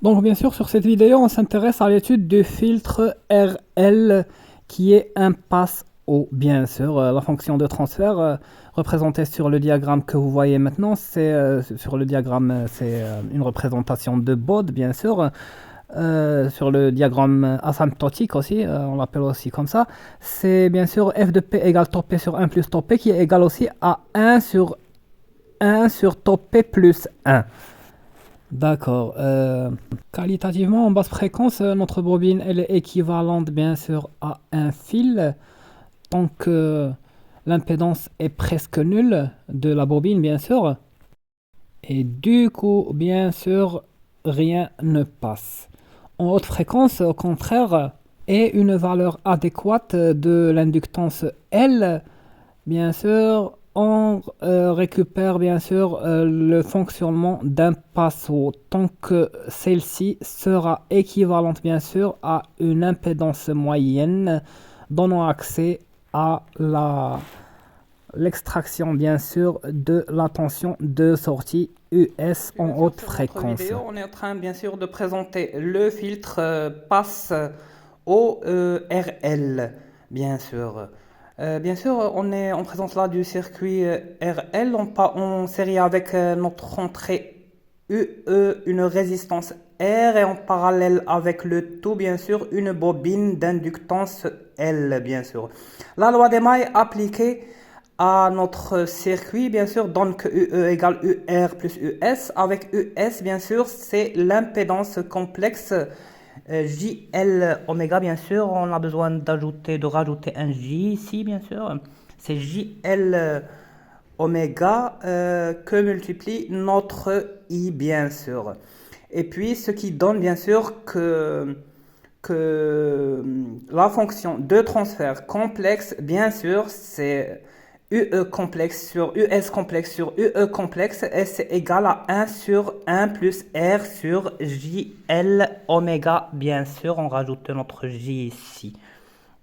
Donc bien sûr, sur cette vidéo, on s'intéresse à l'étude du filtre RL qui est un passe-haut. Bien sûr, la fonction de transfert représentée sur le diagramme que vous voyez maintenant, sur le diagramme, c'est une représentation de Bode, bien sûr. Sur le diagramme asymptotique aussi, on l'appelle aussi comme ça. C'est bien sûr f de p égale tau p sur 1 plus tau p qui est égal aussi à 1 sur tau p plus 1. D'accord. Qualitativement, en basse fréquence, notre bobine elle est équivalente bien sûr à un fil. Tant que l'impédance est presque nulle de la bobine, bien sûr. Et du coup, bien sûr, rien ne passe. En haute fréquence, au contraire, est une valeur adéquate de l'inductance L. Bien sûr, on récupère bien sûr le fonctionnement d'un passe-haut tant que celle-ci sera équivalente bien sûr à une impédance moyenne donnant accès à l'extraction bien sûr de la tension de sortie US en haute fréquence. Vidéo, on est en train bien sûr de présenter le filtre passe au RL bien sûr. Bien sûr, on est en présence là du circuit RL en série avec notre entrée UE, une résistance R et en parallèle avec le tout, bien sûr, une bobine d'inductance L, bien sûr. La loi des mailles appliquée à notre circuit, bien sûr, donne que UE égale UR plus US. Avec US, bien sûr, c'est l'impédance complexe JL oméga, bien sûr, on a besoin de rajouter un J ici, bien sûr. C'est JL oméga que multiplie notre I, bien sûr. Et puis, ce qui donne, bien sûr, que la fonction de transfert complexe, bien sûr, c'est UE complexe sur US complexe sur UE complexe et c'est égal à 1 sur 1 plus R sur JL oméga, bien sûr, on rajoute notre J ici,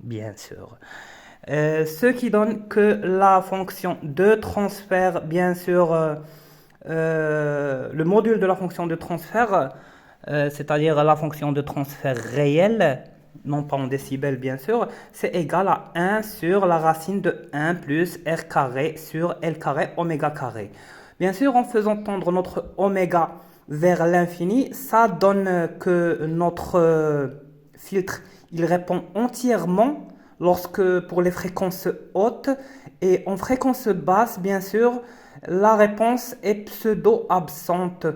bien sûr. Ce qui donne que la fonction de transfert, bien sûr, le module de la fonction de transfert, c'est-à-dire la fonction de transfert réelle, non pas en décibels bien sûr, c'est égal à 1 sur la racine de 1 plus R carré sur L carré oméga carré. Bien sûr, en faisant tendre notre oméga vers l'infini, ça donne que notre filtre, il répond entièrement lorsque pour les fréquences hautes et en fréquence basse, bien sûr, la réponse est pseudo-absente.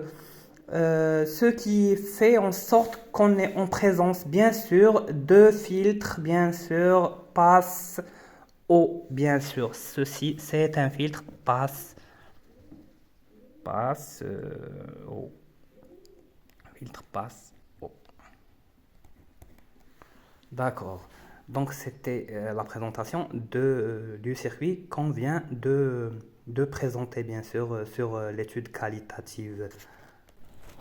Ce qui fait en sorte qu'on est en présence, bien sûr, de filtres, bien sûr, passe haut, bien sûr. Ceci, c'est un filtre passe haut. Filtre passe haut. D'accord. Donc, c'était la présentation du circuit qu'on vient de présenter, bien sûr, sur l'étude qualitative.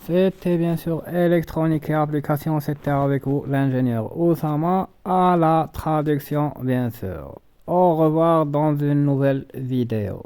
C'était bien sûr électronique et application, c'était avec vous l'ingénieur Oussama à la traduction bien sûr. Au revoir dans une nouvelle vidéo.